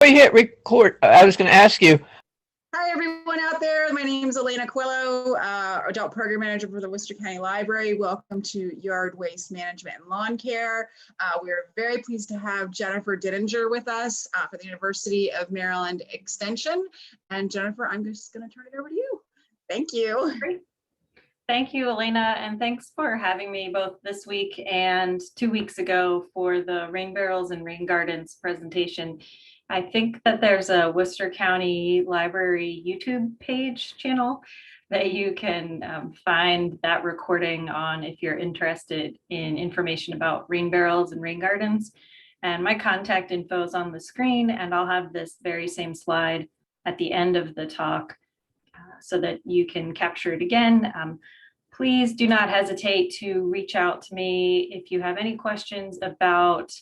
you hit record, I was going to ask you. Hi, everyone out there. My name is Elena Quillo, Adult Program Manager for the Worcester County Library. Welcome to Yard Waste Management and Lawn Care. We're very pleased to have Jennifer Dindinger with us for the University of Maryland Extension. And Jennifer, I'm just going to turn it over to you. Thank you. Great. Thank you, Elena, and thanks for having me both this week and 2 weeks ago for the Rain Barrels and Rain Gardens presentation. I think that there's a Worcester County Library YouTube page channel that you can find that recording on if you're interested in information about rain barrels and rain gardens. And my contact info is on the screen, and I'll have this very same slide at the end of the talk so that you can capture it again. Please do not hesitate to reach out to me if you have any questions about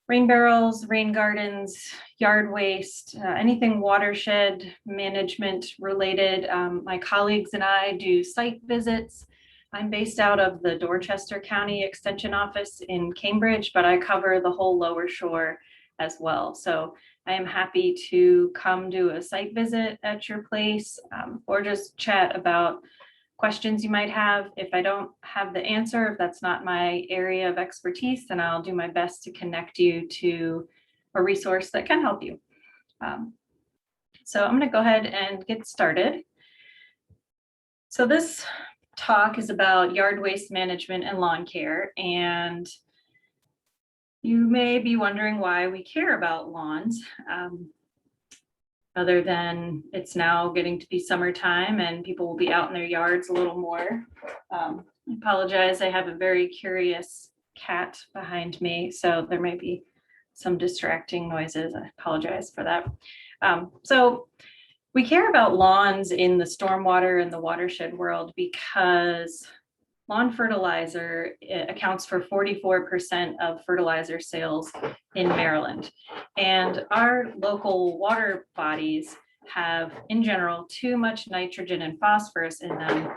rain barrels, rain gardens, yard waste, anything watershed management related. My colleagues and I do site visits. I'm based out of the Worcester County Extension Office in Cambridge, but I cover the whole lower shore as well. So I am happy to come do a site visit at your place or just chat about questions you might have. If I don't have the answer, if that's not my area of expertise, then I'll do my best to connect you to a resource that can help you. So I'm going to go ahead and get started. So this talk is about yard waste management and lawn care, and you may be wondering why we care about lawns. Other than it's now getting to be summertime and people will be out in their yards a little more. I apologize, I have a very curious cat behind me, so there may be some distracting noises. I apologize for that. So we care about lawns in the stormwater and the watershed world because lawn fertilizer accounts for 44% of fertilizer sales in Maryland. And our local water bodies have, in general, too much nitrogen and phosphorus in them,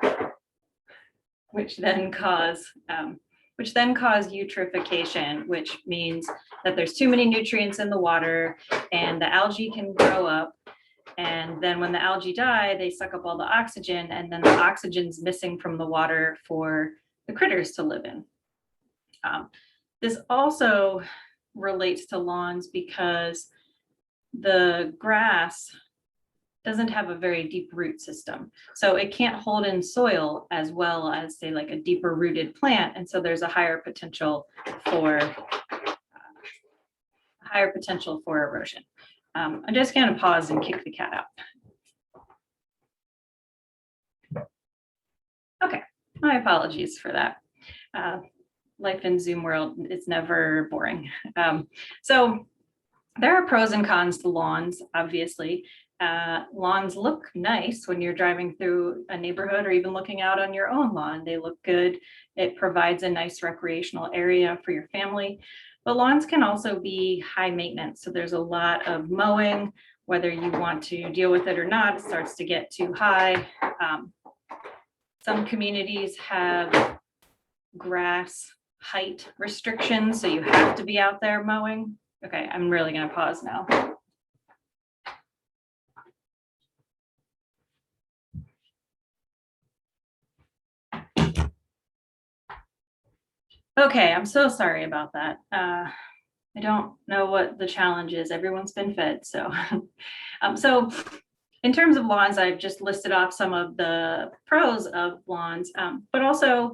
which then cause eutrophication, which means that there's too many nutrients in the water and the algae can grow up. And then when the algae die, they suck up all the oxygen, and then the oxygen's missing from the water for the critters to live in. This also relates to lawns because the grass doesn't have a very deep root system. So it can't hold in soil as well as, say, like a deeper rooted plant. And so there's a higher potential for erosion. I'm just going to pause and kick the cat out. Okay, my apologies for that. Life in Zoom world is never boring. So there are pros and cons to lawns, obviously. Lawns look nice when you're driving through a neighborhood or even looking out on your own lawn. They look good. It provides a nice recreational area for your family. But lawns can also be high maintenance. So there's a lot of mowing, whether you want to deal with it or not, it starts to get too high. Some communities have grass height restrictions, so you have to be out there mowing. Okay, I'm really going to pause now. Okay, I'm so sorry about that. I don't know what the challenge is. Everyone's been fed, so. So in terms of lawns, I've just listed off some of the pros of lawns, but also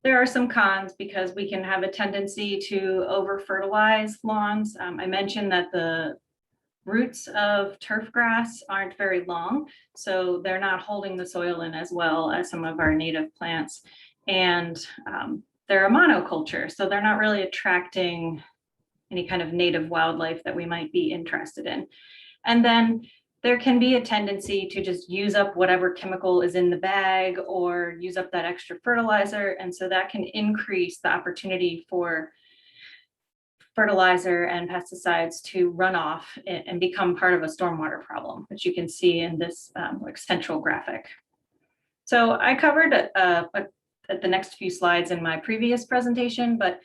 there are some cons because we can have a tendency to over-fertilize lawns. I mentioned that the roots of turf grass aren't very long, so they're not holding the soil in as well as some of our native plants. And they're a monoculture, so they're not really attracting any kind of native wildlife that we might be interested in. And then there can be a tendency to just use up whatever chemical is in the bag or use up that extra fertilizer. And so that can increase the opportunity for fertilizer and pesticides to run off and become part of a stormwater problem, which you can see in this central graphic. So I covered at the next few slides in my previous presentation, but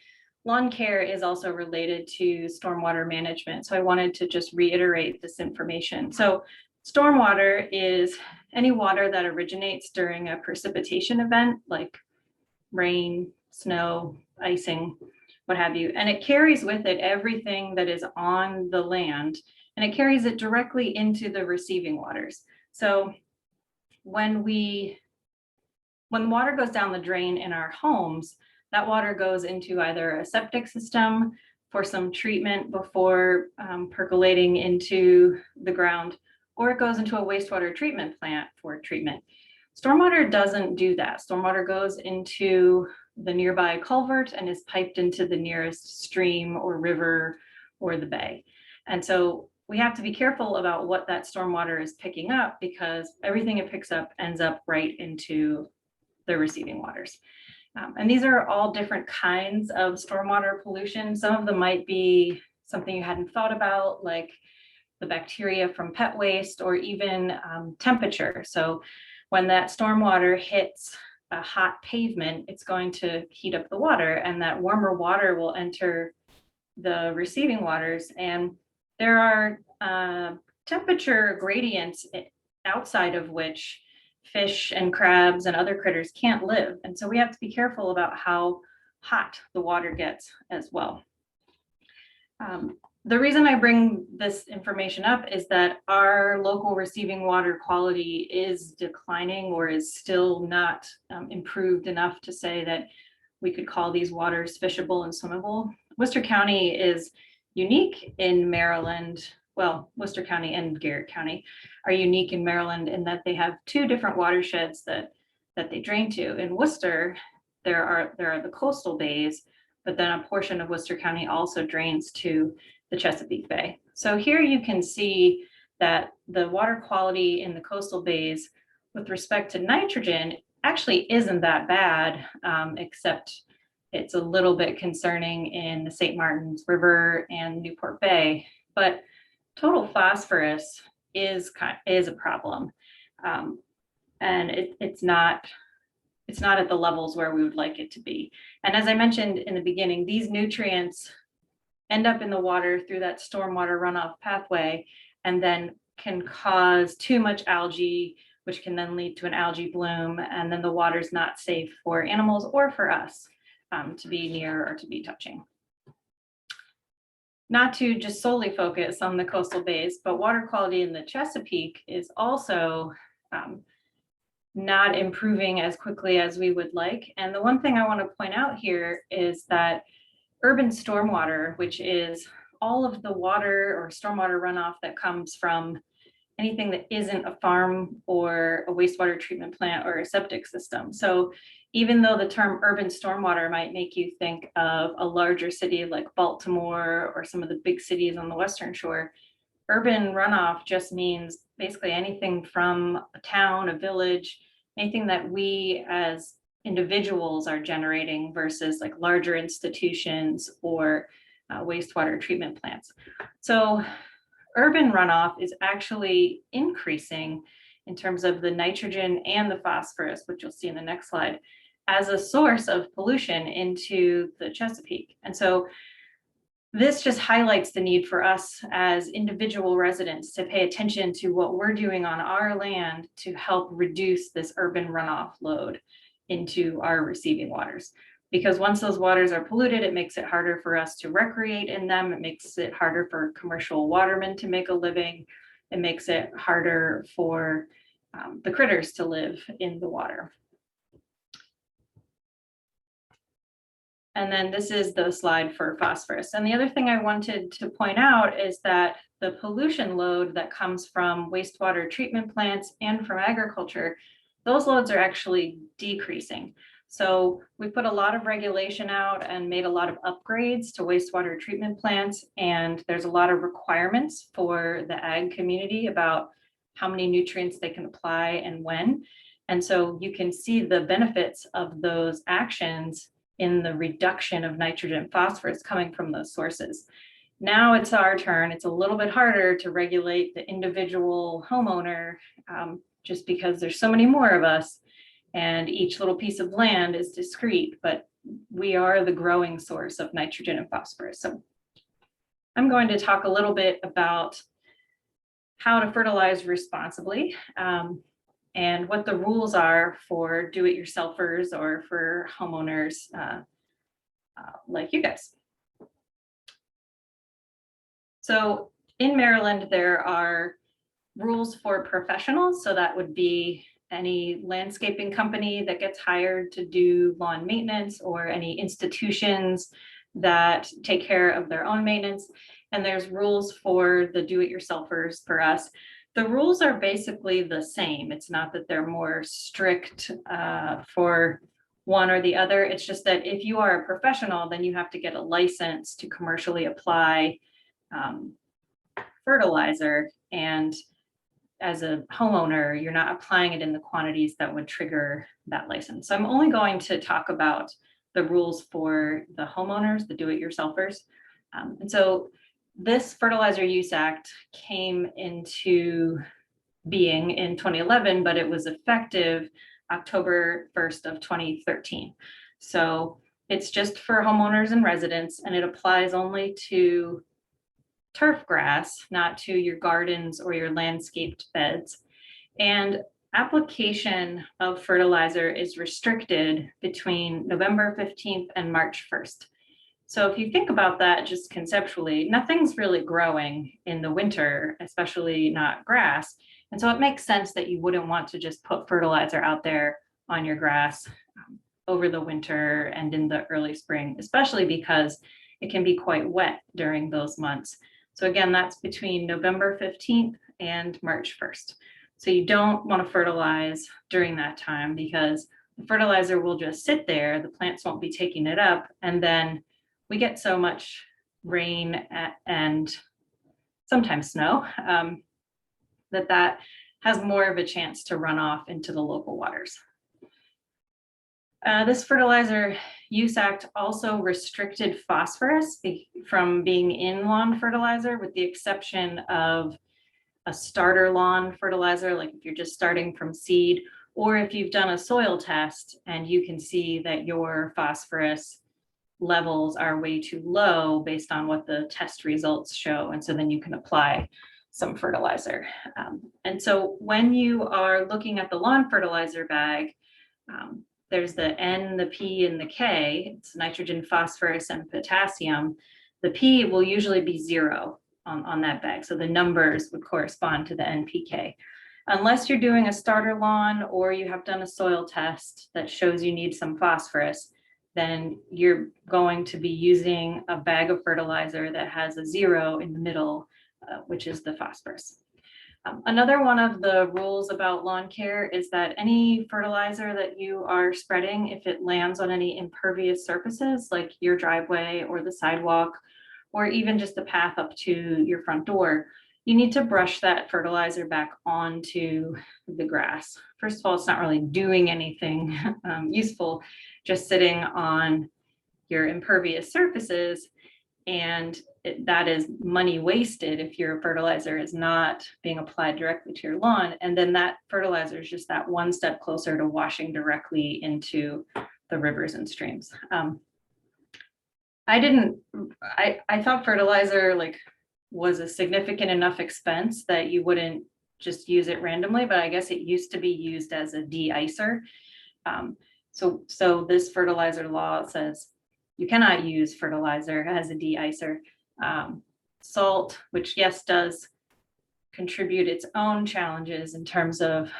lawn care is also related to stormwater management. So I wanted to just reiterate this information. So stormwater is any water that originates during a precipitation event like rain, snow, icing, what have you. And it carries with it everything that is on the land, and it carries it directly into the receiving waters. So when water goes down the drain in our homes, that water goes into either a septic system for some treatment before percolating into the ground, or it goes into a wastewater treatment plant for treatment. Stormwater doesn't do that. Stormwater goes into the nearby culvert and is piped into the nearest stream or river or the bay. And so we have to be careful about what that stormwater is picking up, because everything it picks up ends up right into the receiving waters. And these are all different kinds of stormwater pollution. Some of them might be something you hadn't thought about, like the bacteria from pet waste, or even temperature. So when that stormwater hits a hot pavement, it's going to heat up the water, and that warmer water will enter the receiving waters. And there are temperature gradients outside of which fish and crabs and other critters can't live. And so we have to be careful about how hot the water gets as well. The reason I bring this information up is that our local receiving water quality is declining, or is still not improved enough to say that we could call these waters fishable and swimmable. Worcester County is unique in Maryland. Well, Worcester County and Garrett County are unique in Maryland in that they have two different watersheds that they drain to. In Worcester, there are the coastal bays, but then a portion of Worcester County also drains to the Chesapeake Bay. So here you can see that the water quality in the coastal bays with respect to nitrogen actually isn't that bad, except it's a little bit concerning in the St. Martin's River and Newport Bay. But total phosphorus is a problem, and it's not at the levels where we would like it to be. And as I mentioned in the beginning, these nutrients end up in the water through that stormwater runoff pathway, and then can cause too much algae, which can then lead to an algae bloom, and then the water's not safe for animals or for us to be near or to be touching. Not to just solely focus on the coastal bays, but water quality in the Chesapeake is also not improving as quickly as we would like. And the one thing I want to point out here is that urban stormwater, which is all of the water or stormwater runoff that comes from anything that isn't a farm or a wastewater treatment plant or a septic system. So even though the term urban stormwater might make you think of a larger city like Baltimore or some of the big cities on the Western Shore, urban runoff just means basically anything from a town, a village, anything that we as individuals are generating versus like larger institutions or wastewater treatment plants. So urban runoff is actually increasing in terms of the nitrogen and the phosphorus, which you'll see in the next slide, as a source of pollution into the Chesapeake. And so this just highlights the need for us as individual residents to pay attention to what we're doing on our land to help reduce this urban runoff load into our receiving waters. Because once those waters are polluted, it makes it harder for us to recreate in them. It makes it harder for commercial watermen to make a living. It makes it harder for the critters to live in the water. And then this is the slide for phosphorus. And the other thing I wanted to point out is that the pollution load that comes from wastewater treatment plants and from agriculture, those loads are actually decreasing. So we put a lot of regulation out and made a lot of upgrades to wastewater treatment plants. And there's a lot of requirements for the ag community about how many nutrients they can apply and when. And so you can see the benefits of those actions in the reduction of nitrogen and phosphorus coming from those sources. Now it's our turn. It's a little bit harder to regulate the individual homeowner just because there's so many more of us and each little piece of land is discrete, but we are the growing source of nitrogen and phosphorus. So I'm going to talk a little bit about how to fertilize responsibly, and what the rules are for do-it-yourselfers or for homeowners like you guys. So in Maryland, there are rules for professionals. So that would be any landscaping company that gets hired to do lawn maintenance, or any institutions that take care of their own maintenance. And there's rules for the do-it-yourselfers for us. The rules are basically the same. It's not that they're more strict for one or the other. It's just that if you are a professional, then you have to get a license to commercially apply fertilizer. And as a homeowner, you're not applying it in the quantities that would trigger that license. So I'm only going to talk about the rules for the homeowners, the do-it-yourselfers. And so this Fertilizer Use Act came into being in 2011, but it was effective October 1st of 2013. So it's just for homeowners and residents, and it applies only to turf grass, not to your gardens or your landscaped beds. And application of fertilizer is restricted between November 15th and March 1st. So if you think about that just conceptually, nothing's really growing in the winter, especially not grass. And so it makes sense that you wouldn't want to just put fertilizer out there on your grass over the winter and in the early spring, especially because it can be quite wet during those months. So again, that's between November 15th and March 1st. So you don't want to fertilize during that time, because the fertilizer will just sit there, the plants won't be taking it up, and then we get so much rain and sometimes snow that has more of a chance to run off into the local waters. This Fertilizer Use Act also restricted phosphorus from being in lawn fertilizer, with the exception of a starter lawn fertilizer, like if you're just starting from seed, or if you've done a soil test and you can see that your phosphorus levels are way too low based on what the test results show. And so then you can apply some fertilizer. And so when you are looking at the lawn fertilizer bag, there's the N, the P, and the K. It's nitrogen, phosphorus, and potassium. The P will usually be 0 on that bag. So the numbers would correspond to the NPK. Unless you're doing a starter lawn or you have done a soil test that shows you need some phosphorus, then you're going to be using a bag of fertilizer that has a 0 in the middle, which is the phosphorus. Another one of the rules about lawn care is that any fertilizer that you are spreading, if it lands on any impervious surfaces like your driveway or the sidewalk, or even just the path up to your front door, you need to brush that fertilizer back onto the grass. First of all, it's not really doing anything useful, just sitting on your impervious surfaces. And that is money wasted if your fertilizer is not being applied directly to your lawn. And then that fertilizer is just that one step closer to washing directly into the rivers and streams. I thought fertilizer was a significant enough expense that you wouldn't just use it randomly, but I guess it used to be used as a de-icer. So this fertilizer law says you cannot use fertilizer as a de-icer. Salt, which yes, does contribute its own challenges in terms of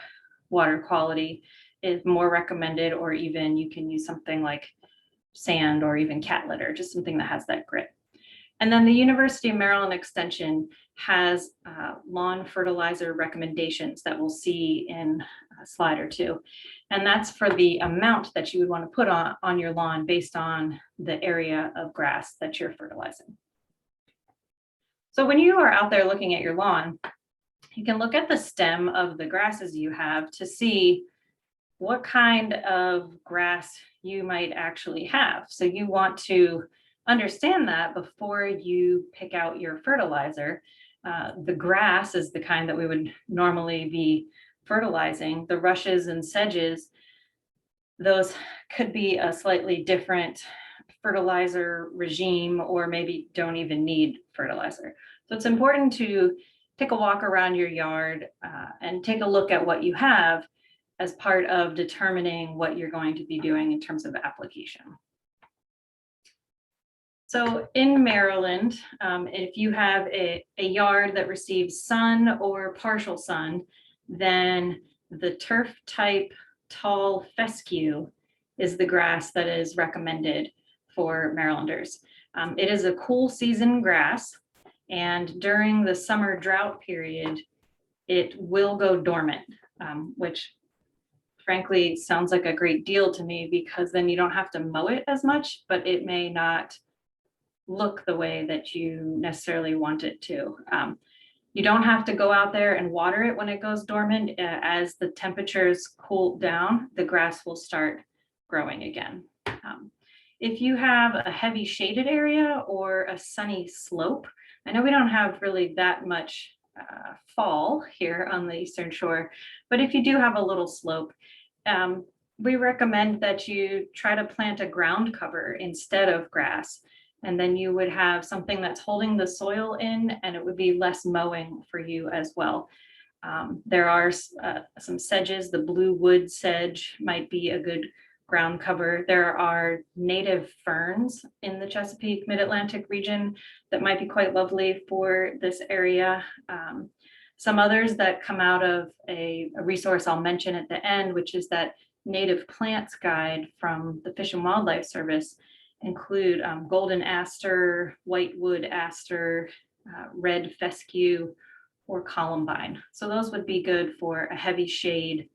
water quality, is more recommended, or even you can use something like sand or even cat litter, just something that has that grit. And then the University of Maryland Extension has lawn fertilizer recommendations that we'll see in a slide or two. And that's for the amount that you would want to put on your lawn based on the area of grass that you're fertilizing. So when you are out there looking at your lawn, you can look at the stem of the grasses you have to see what kind of grass you might actually have. So you want to understand that before you pick out your fertilizer. The grass is the kind that we would normally be fertilizing. The rushes and sedges those could be a slightly different fertilizer regime, or maybe don't even need fertilizer. So it's important to take a walk around your yard and take a look at what you have as part of determining what you're going to be doing in terms of application. So in Maryland, if you have a yard that receives sun or partial sun, then the turf type tall fescue is the grass that is recommended for Marylanders. It is a cool season grass, and during the summer drought period, it will go dormant, which frankly sounds like a great deal to me, because then you don't have to mow it as much, but it may not look the way that you necessarily want it to. You don't have to go out there and water it when it goes dormant. As the temperatures cool down, the grass will start growing again. If you have a heavy shaded area or a sunny slope, I know we don't have really that much fall here on the Eastern Shore, but if you do have a little slope, we recommend that you try to plant a ground cover instead of grass. And then you would have something that's holding the soil in, and it would be less mowing for you as well. There are some sedges. The blue wood sedge might be a good ground cover. There are native ferns in the Chesapeake Mid-Atlantic region that might be quite lovely for this area. Some others that come out of a resource I'll mention at the end, which is that native plants guide from the Fish and Wildlife Service, include golden aster, whitewood aster, red fescue, or columbine. So those would be good for a heavy shade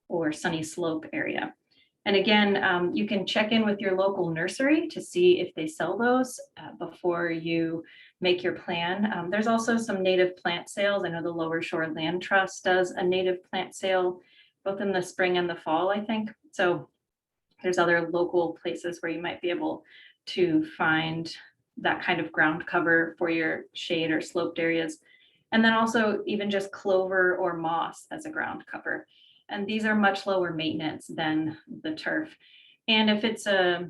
or sunny slope area. And again, you can check in with your local nursery to see if they sell those before you make your plan. There's also some native plant sales. I know the Lower Shore Land Trust does a native plant sale, both in the spring and the fall, I think. So there's other local places where you might be able to find that kind of ground cover for your shade or sloped areas. And then also even just clover or moss as a ground cover. And these are much lower maintenance than the turf. And if it's a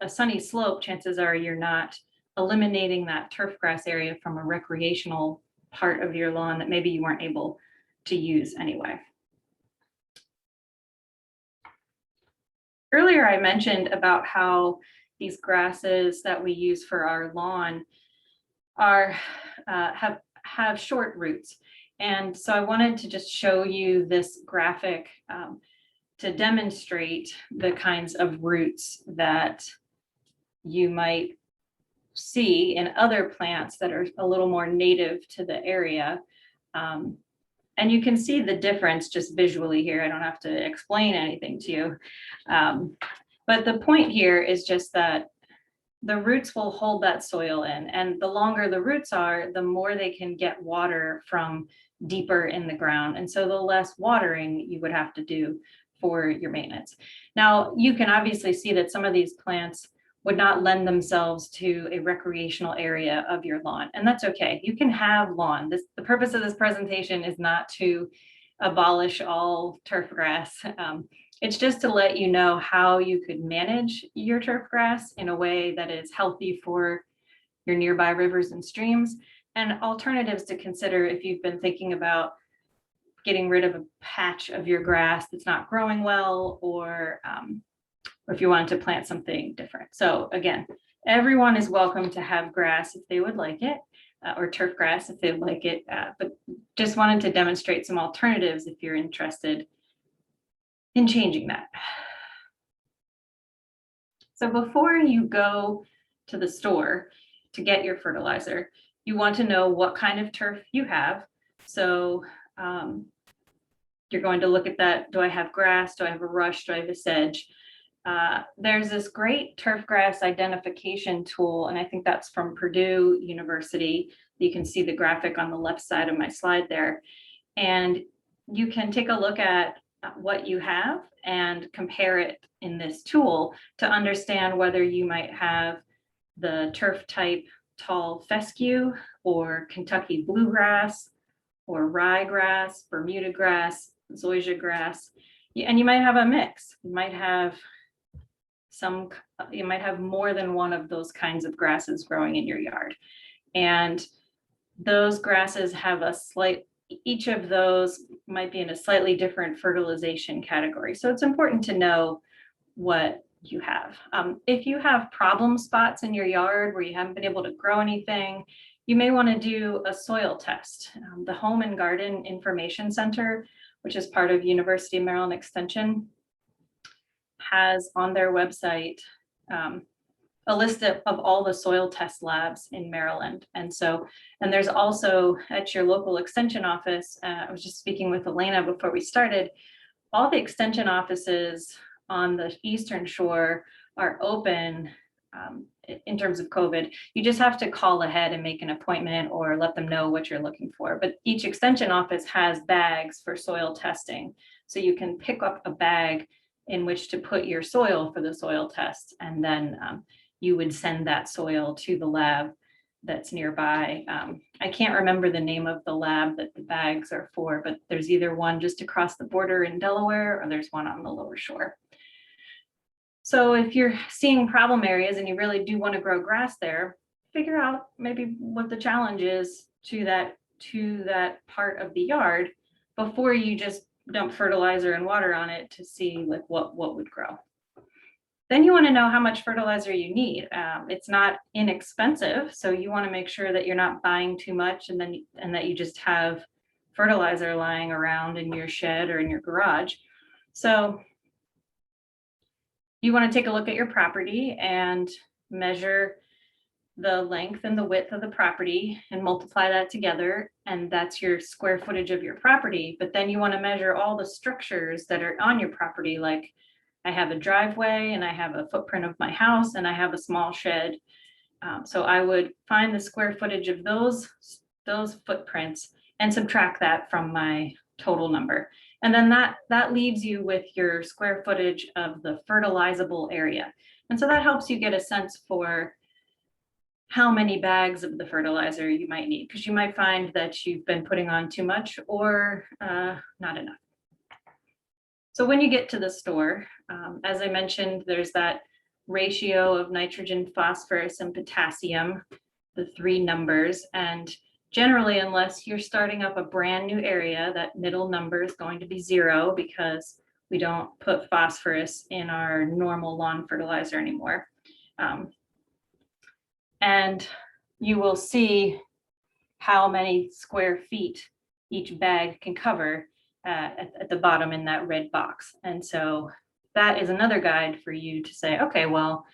sunny slope, chances are you're not eliminating that turf grass area from a recreational part of your lawn that maybe you weren't able to use anyway. Earlier, I mentioned about how these grasses that we use for our lawn have short roots. And so I wanted to just show you this graphic to demonstrate the kinds of roots that you might see in other plants that are a little more native to the area. And you can see the difference just visually here. I don't have to explain anything to you. But the point here is just that the roots will hold that soil in. And the longer the roots are, the more they can get water from deeper in the ground. And so the less watering you would have to do for your maintenance. Now, you can obviously see that some of these plants would not lend themselves to a recreational area of your lawn. And that's okay. You can have lawn. The purpose of this presentation is not to abolish all turf grass. It's just to let you know how you could manage your turf grass in a way that is healthy for your nearby rivers and streams, and alternatives to consider if you've been thinking about getting rid of a patch of your grass that's not growing well, or if you wanted to plant something different. So again, everyone is welcome to have grass if they would like it, or turf grass if they would like it, but just wanted to demonstrate some alternatives if you're interested in changing that. So before you go to the store to get your fertilizer, you want to know what kind of turf you have. So you're going to look at that. Do I have grass? Do I have a rush? Do I have a sedge? There's this great turf grass identification tool, and I think that's from Purdue University. You can see the graphic on the left side of my slide there. And you can take a look at what you have and compare it in this tool to understand whether you might have the turf type tall fescue or Kentucky bluegrass or ryegrass, Bermuda grass, zoysia grass. And you might have a mix. You might have more than one of those kinds of grasses growing in your yard. And those grasses have each of those might be in a slightly different fertilization category. So it's important to know what you have. If you have problem spots in your yard where you haven't been able to grow anything, you may want to do a soil test. The Home and Garden Information Center, which is part of University of Maryland Extension, has on their website a list of all the soil test labs in Maryland. And there's also at your local extension office, I was just speaking with Elena before we started, all the extension offices on the Eastern Shore are open in terms of COVID. You just have to call ahead and make an appointment or let them know what you're looking for. But each extension office has bags for soil testing. So you can pick up a bag in which to put your soil for the soil test. And then you would send that soil to the lab that's nearby. I can't remember the name of the lab that the bags are for, but there's either one just across the border in Delaware or there's one on the lower shore. So if you're seeing problem areas and you really do want to grow grass there, figure out maybe what the challenge is to that part of the yard before you just dump fertilizer and water on it to see like what would grow. Then you want to know how much fertilizer you need. It's not inexpensive, so you want to make sure that you're not buying too much and that you just have fertilizer lying around in your shed or in your garage. So you want to take a look at your property and measure the length and the width of the property and multiply that together, and that's your square footage of your property. But then you want to measure all the structures that are on your property, like I have a driveway and I have a footprint of my house and I have a small shed. So I would find the square footage of those footprints and subtract that from my total number. And then that leaves you with your square footage of the fertilizable area. And so that helps you get a sense for how many bags of the fertilizer you might need, because you might find that you've been putting on too much or not enough. So when you get to the store, as I mentioned, there's that ratio of nitrogen, phosphorus, and potassium, the three numbers. And generally, unless you're starting up a brand new area, that middle number is going to be 0 because we don't put phosphorus in our normal lawn fertilizer anymore. And you will see how many square feet each bag can cover at the bottom in that red box. And so that is another guide for you to say, okay, well,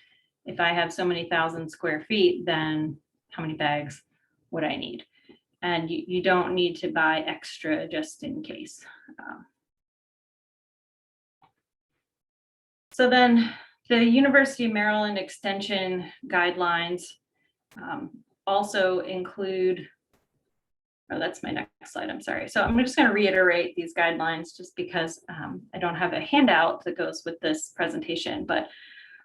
if I have so many thousand square feet, then how many bags would I need? And you don't need to buy extra just in case. So then the University of Maryland Extension guidelines also include, oh, that's my next slide, I'm sorry. So I'm just going to reiterate these guidelines just because I don't have a handout that goes with this presentation, but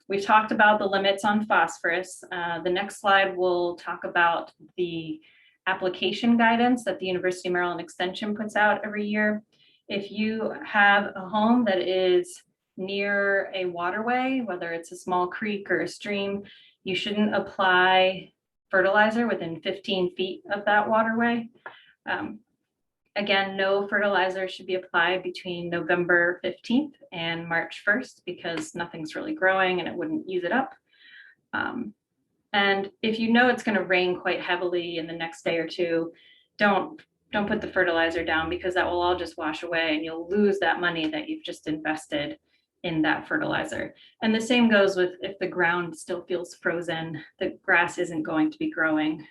we've talked about the limits on phosphorus. The next slide will talk about the application guidance that the University of Maryland Extension puts out every year. If you have a home that is near a waterway, whether it's a small creek or a stream, you shouldn't apply fertilizer within 15 feet of that waterway. Again, no fertilizer should be applied between November 15th and March 1st because nothing's really growing and it wouldn't use it up. And if you know it's going to rain quite heavily in the next day or two, don't put the fertilizer down because that will all just wash away and you'll lose that money that you've just invested in that fertilizer. And the same goes with if the ground still feels frozen, the grass isn't going to be growing.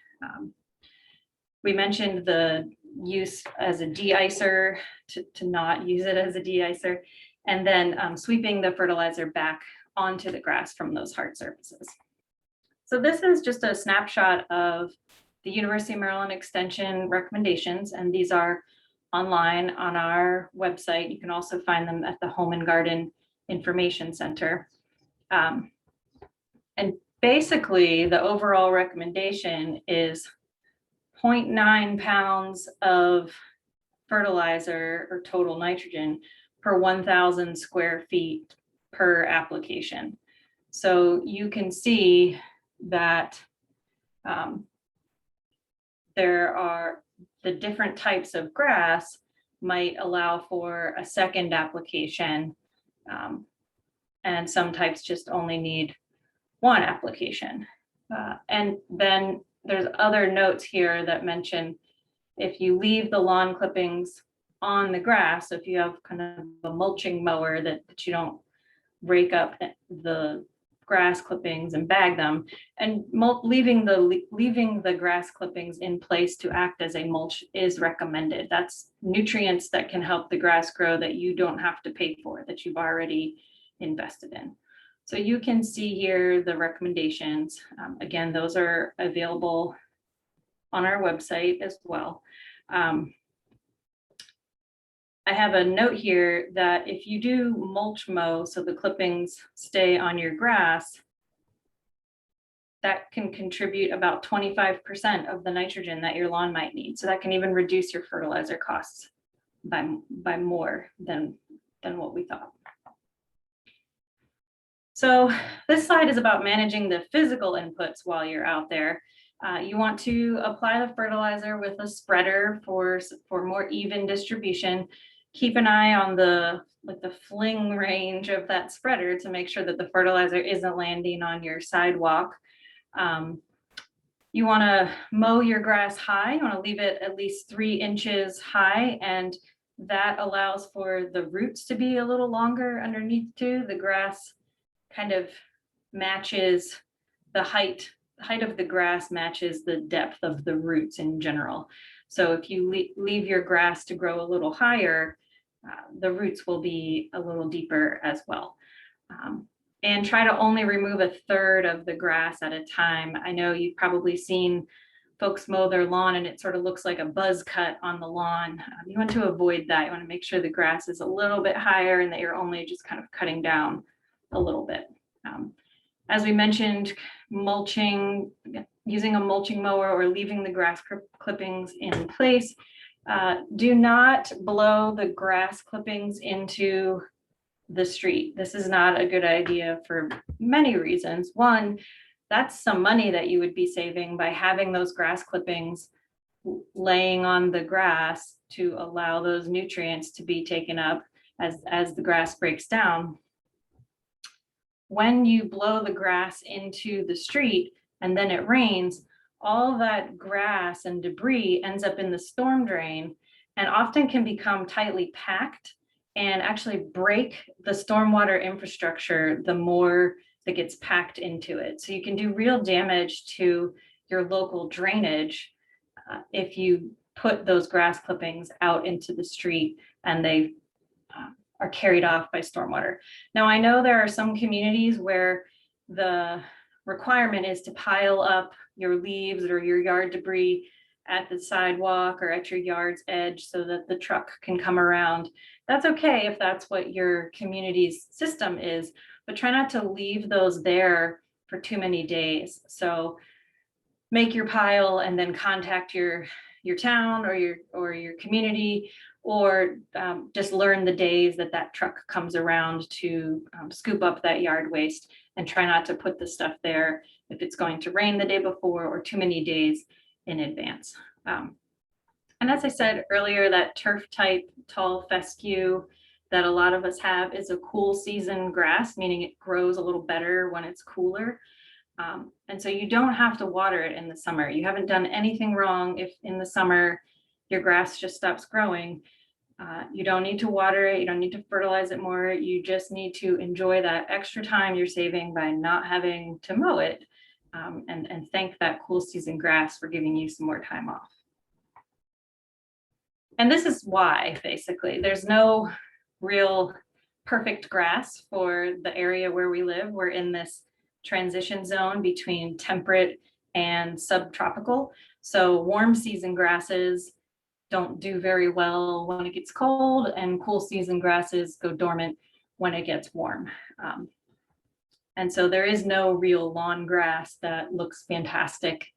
We mentioned the use as a de-icer to not use it as a de-icer, and then sweeping the fertilizer back onto the grass from those hard surfaces. So this is just a snapshot of the University of Maryland Extension recommendations, and these are online on our website. You can also find them at the Home and Garden Information Center. And basically, the overall recommendation is 0.9 pounds of fertilizer or total nitrogen per 1,000 square feet per application. So you can see that there are the different types of grass might allow for a second application, and some types just only need one application. And then there's other notes here that mention if you leave the lawn clippings on the grass, if you have kind of a mulching mower that you don't rake up the grass clippings and bag them, and leaving the grass clippings in place to act as a mulch is recommended. That's nutrients that can help the grass grow that you don't have to pay for, that you've already invested in. So you can see here the recommendations. Again, those are available on our website as well. I have a note here that if you do mulch mow, so the clippings stay on your grass, that can contribute about 25% of the nitrogen that your lawn might need. So that can even reduce your fertilizer costs by more than what we thought. So this slide is about managing the physical inputs while you're out there. You want to apply the fertilizer with a spreader for more even distribution. Keep an eye on the fling range of that spreader to make sure that the fertilizer isn't landing on your sidewalk. You want to mow your grass high. You want to leave it at least 3 inches high, and that allows for the roots to be a little longer underneath too. The grass kind of matches the height of the grass matches the depth of the roots in general. So if you leave your grass to grow a little higher, the roots will be a little deeper as well. And try to only remove 1/3 of the grass at a time. I know you've probably seen folks mow their lawn and it sort of looks like a buzz cut on the lawn. You want to avoid that. You want to make sure the grass is a little bit higher and that you're only just kind of cutting down a little bit. As we mentioned, mulching, using a mulching mower or leaving the grass clippings in place. Do not blow the grass clippings into the street. This is not a good idea for many reasons. One, that's some money that you would be saving by having those grass clippings laying on the grass to allow those nutrients to be taken up as the grass breaks down. When you blow the grass into the street and then it rains, all that grass and debris ends up in the storm drain and often can become tightly packed and actually break the stormwater infrastructure the more that gets packed into it. So you can do real damage to your local drainage if you put those grass clippings out into the street and they are carried off by stormwater. Now, I know there are some communities where the requirement is to pile up your leaves or your yard debris at the sidewalk or at your yard's edge so that the truck can come around. That's okay if that's what your community's system is, but try not to leave those there for too many days. So make your pile and then contact your town or your community, or just learn the days that truck comes around to scoop up that yard waste, and try not to put the stuff there if it's going to rain the day before or too many days in advance. And as I said earlier, that turf type tall fescue that a lot of us have is a cool season grass, meaning it grows a little better when it's cooler. And so you don't have to water it in the summer. You haven't done anything wrong if in the summer your grass just stops growing. You don't need to water it. You don't need to fertilize it more. You just need to enjoy that extra time you're saving by not having to mow it, and thank that cool season grass for giving you some more time off. And this is why, basically, there's no real perfect grass for the area where we live. We're in this transition zone between temperate and subtropical. So warm season grasses don't do very well when it gets cold, and cool season grasses go dormant when it gets warm. And so there is no real lawn grass that looks fantastic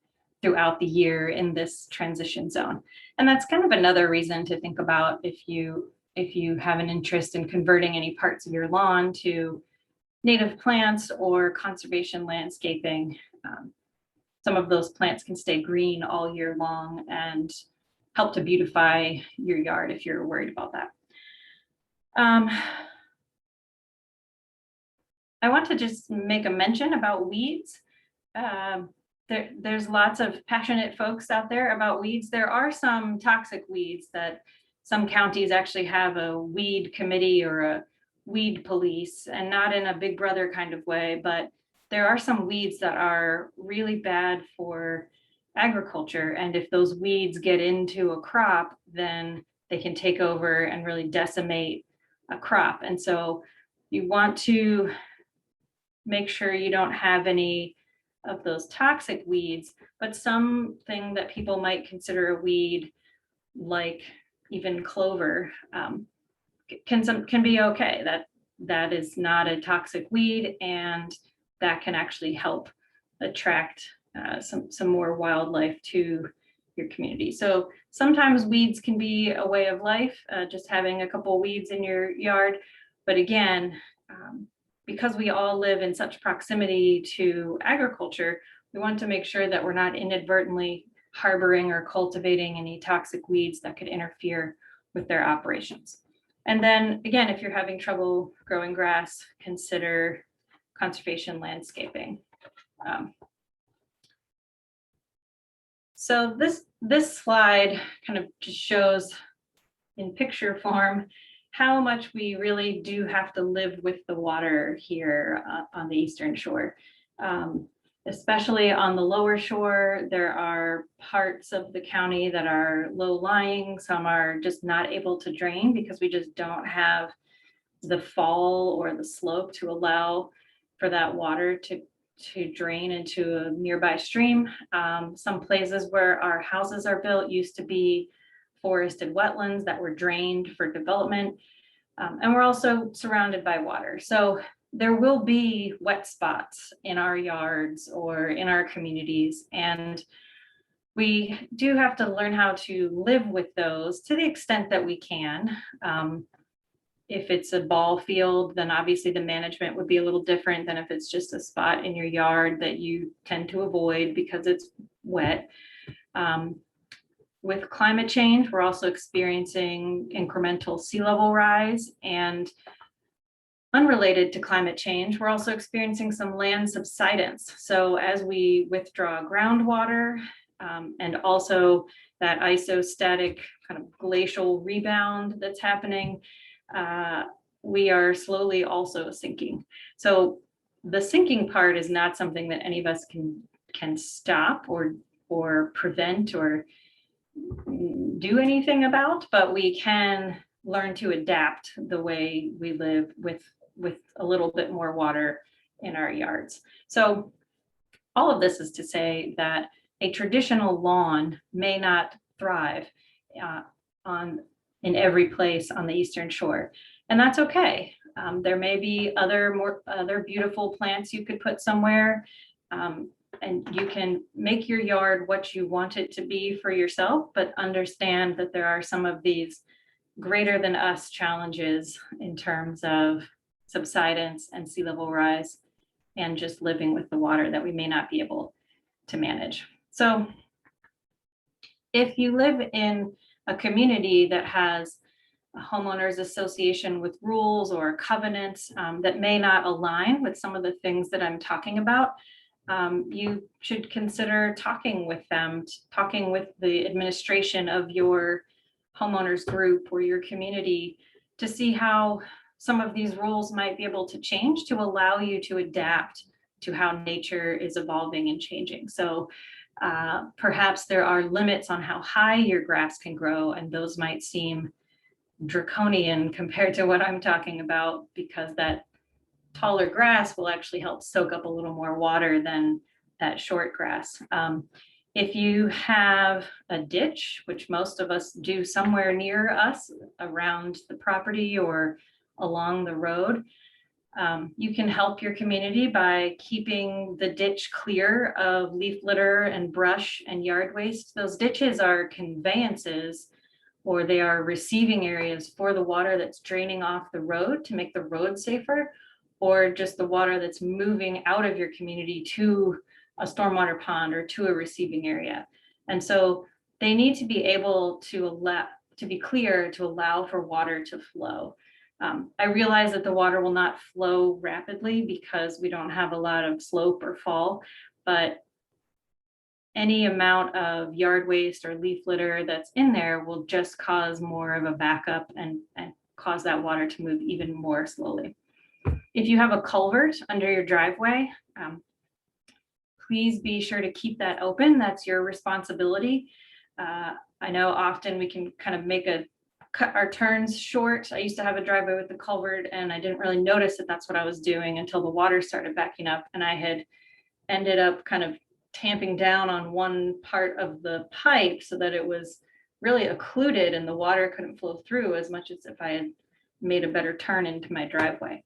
throughout the year in this transition zone. And that's kind of another reason to think about if you if you have an interest in converting any parts of your lawn to native plants or conservation landscaping. Some of those plants can stay green all year long and help to beautify your yard if you're worried about that. I want to just make a mention about weeds. There's lots of passionate folks out there about weeds. There are some toxic weeds that some counties actually have a weed committee or a weed police, and not in a big brother kind of way, but there are some weeds that are really bad for agriculture. And if those weeds get into a crop, then they can take over and really decimate a crop. And so you want to make sure you don't have any of those toxic weeds, but something that people might consider a weed, like even clover, can be okay. That is not a toxic weed, and that can actually help attract some more wildlife to your community. So sometimes weeds can be a way of life, just having a couple weeds in your yard. But again, because we all live in such proximity to agriculture, we want to make sure that we're not inadvertently harboring or cultivating any toxic weeds that could interfere with their operations. And then again, if you're having trouble growing grass, consider conservation landscaping. So this slide kind of just shows in picture form how much we really do have to live with the water here on the Eastern Shore. Especially on the lower shore, there are parts of the county that are low-lying. Some are just not able to drain because we just don't have the fall or the slope to allow for that water to drain into a nearby stream. Some places where our houses are built used to be forested wetlands that were drained for development. And we're also surrounded by water. So there will be wet spots in our yards or in our communities, and we do have to learn how to live with those to the extent that we can. If it's a ball field, then obviously the management would be a little different than if it's just a spot in your yard that you tend to avoid because it's wet. With climate change, we're also experiencing incremental sea level rise, and unrelated to climate change, we're also experiencing some land subsidence. So as we withdraw groundwater and also that isostatic kind of glacial rebound that's happening, we are slowly also sinking. So the sinking part is not something that any of us can stop or prevent or do anything about, but we can learn to adapt the way we live with a little bit more water in our yards. So all of this is to say that a traditional lawn may not thrive in every place on the Eastern Shore, and that's okay. There may be other beautiful plants you could put somewhere, and you can make your yard what you want it to be for yourself, but understand that there are some of these greater than us challenges in terms of subsidence and sea level rise and just living with the water that we may not be able to manage. So if you live in a community that has a homeowners association with rules or covenants that may not align with some of the things that I'm talking about, you should consider talking with them, talking with the administration of your homeowners group or your community to see how some of these rules might be able to change to allow you to adapt to how nature is evolving and changing. So perhaps there are limits on how high your grass can grow, and those might seem draconian compared to what I'm talking about, because that taller grass will actually help soak up a little more water than that short grass. If you have a ditch, which most of us do somewhere near us around the property or along the road, you can help your community by keeping the ditch clear of leaf litter and brush and yard waste. Those ditches are conveyances or they are receiving areas for the water that's draining off the road to make the road safer, or just the water that's moving out of your community to a stormwater pond or to a receiving area. And so they need to be able to be clear to allow for water to flow. I realize that the water will not flow rapidly because we don't have a lot of slope or fall, but any amount of yard waste or leaf litter that's in there will just cause more of a backup and cause that water to move even more slowly. If you have a culvert under your driveway, please be sure to keep that open. That's your responsibility. I know often we can kind of cut our turns short. I used to have a driveway with the culvert and I didn't really notice that that's what I was doing until the water started backing up, and I had ended up kind of tamping down on one part of the pipe so that it was really occluded and the water couldn't flow through as much as if I had made a better turn into my driveway.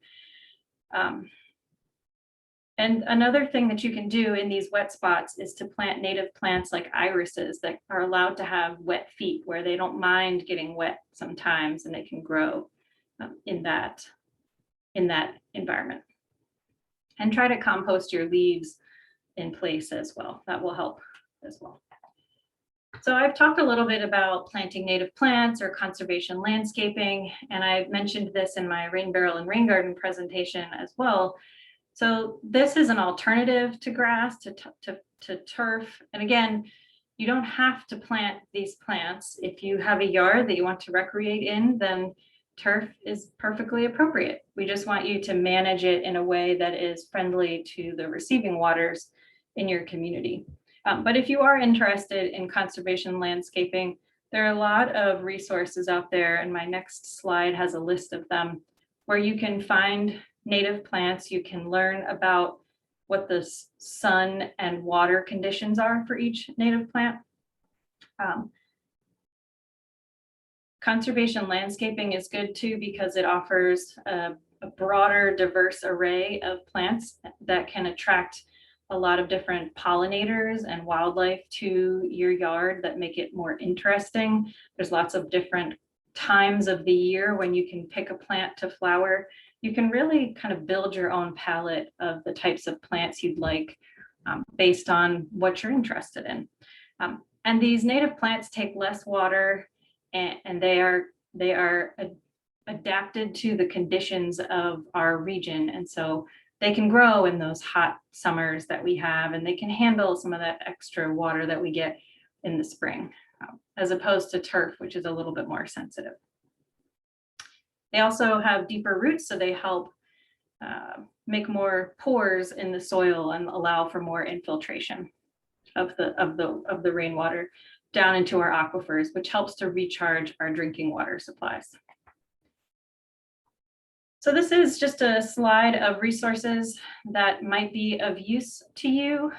And another thing that you can do in these wet spots is to plant native plants like irises that are allowed to have wet feet, where they don't mind getting wet sometimes and they can grow in that environment. And try to compost your leaves in place as well. That will help as well. So I've talked a little bit about planting native plants or conservation landscaping, and I mentioned this in my rain barrel and rain garden presentation as well. So this is an alternative to grass, to turf. And again, you don't have to plant these plants. If you have a yard that you want to recreate in, then turf is perfectly appropriate. We just want you to manage it in a way that is friendly to the receiving waters in your community. But if you are interested in conservation landscaping, there are a lot of resources out there, and my next slide has a list of them where you can find native plants. You can learn about what the sun and water conditions are for each native plant. Conservation landscaping is good too because it offers a broader, diverse array of plants that can attract a lot of different pollinators and wildlife to your yard that make it more interesting. There's lots of different times of the year when you can pick a plant to flower. You can really kind of build your own palette of the types of plants you'd like based on what you're interested in. And these native plants take less water, and they are adapted to the conditions of our region. And so they can grow in those hot summers that we have, and they can handle some of that extra water that we get in the spring, as opposed to turf, which is a little bit more sensitive. They also have deeper roots, so they help make more pores in the soil and allow for more infiltration of the rainwater down into our aquifers, which helps to recharge our drinking water supplies. So this is just a slide of resources that might be of use to you.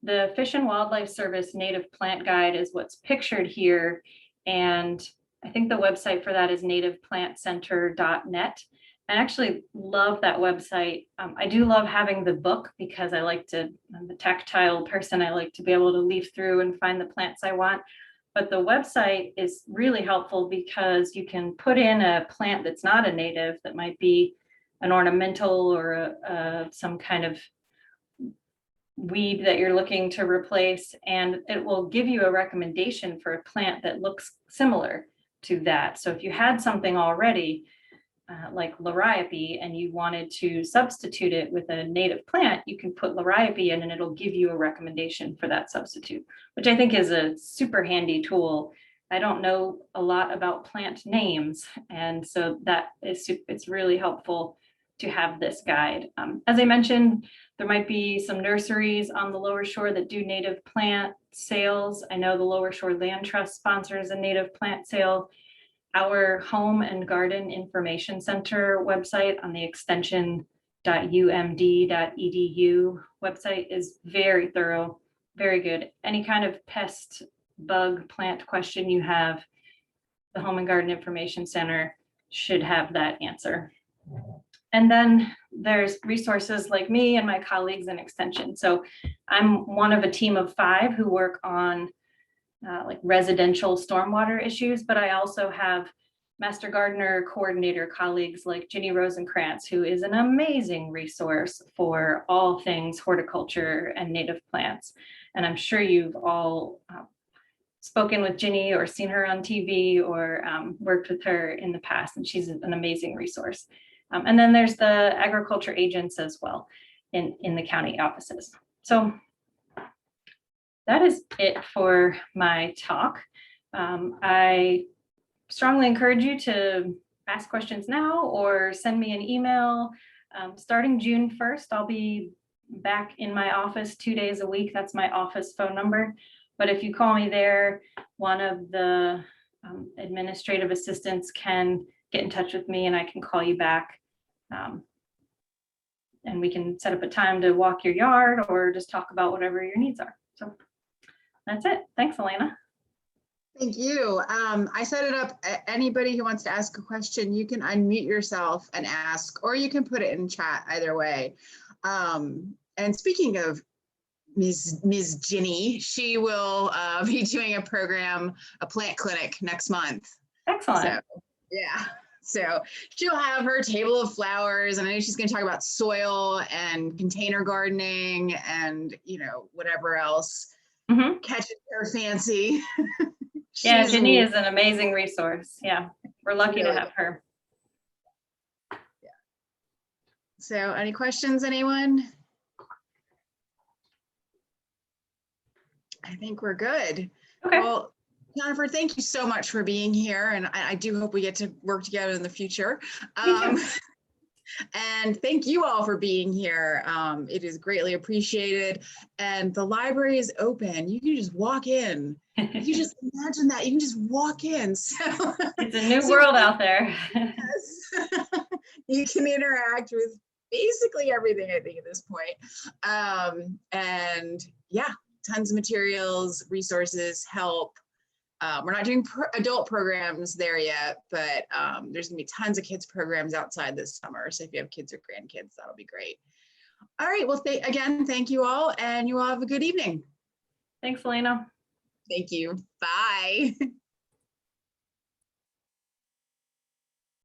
The Fish and Wildlife Service Native Plant Guide is what's pictured here, and I think the website for that is nativeplantcenter.net. I actually love that website. I do love having the book because I'm a tactile person. I like to be able to leaf through and find the plants I want. But the website is really helpful because you can put in a plant that's not a native, that might be an ornamental or some kind of weed that you're looking to replace, and it will give you a recommendation for a plant that looks similar to that. So if you had something already, like liriope, and you wanted to substitute it with a native plant, you can put liriope in and it'll give you a recommendation for that substitute, which I think is a super handy tool. I don't know a lot about plant names, and so it's really helpful to have this guide. As I mentioned, there might be some nurseries on the Lower Shore that do native plant sales. I know the Lower Shore Land Trust sponsors a native plant sale. Our Home and Garden Information Center website on the extension.umd.edu website is very thorough, very good. Any kind of pest, bug, plant question you have, the Home and Garden Information Center should have that answer. And then there's resources like me and my colleagues in Extension. So I'm one of a team of 5 who work on like residential stormwater issues, but I also have Master Gardener coordinator colleagues like Ginny Rosenkrantz, who is an amazing resource for all things horticulture and native plants. And I'm sure you've all spoken with Ginny or seen her on TV or worked with her in the past, and she's an amazing resource. And then there's the agriculture agents as well in the county offices. So that is it for my talk. I strongly encourage you to ask questions now or send me an email. Starting June 1st, I'll be back in my office 2 days a week. That's my office phone number. But if you call me there, one of the administrative assistants can get in touch with me and I can call you back. And we can set up a time to walk your yard or just talk about whatever your needs are. So that's it. Thanks, Elena. Thank you. I set it up. Anybody who wants to ask a question, you can unmute yourself and ask, or you can put it in chat, either way. And speaking of Ms. Ginny, she will be doing a program, a plant clinic next month. Excellent. So, yeah. So she'll have her table of flowers, and I know she's going to talk about soil and container gardening and, you know, whatever else. Mm-hmm. Catches her fancy. Yeah, Ginny is an amazing resource. Yeah, we're lucky to have her. Yeah. So any questions, anyone? I think we're good. Okay. Well, Jennifer, thank you so much for being here. And I do hope we get to work together in the future. And thank you all for being here. It is greatly appreciated. And the library is open. You can just walk in. You just imagine that. You can just walk in. So it's a new world out there. Yes. You can interact with basically everything, I think, at this point. And yeah, tons of materials, resources, help. We're not doing adult programs there yet, but there's gonna be tons of kids programs outside this summer. So if you have kids or grandkids, that'll be great. All right, well, again, thank you all, and you all have a good evening. Thanks, Elena. Thank you. Bye.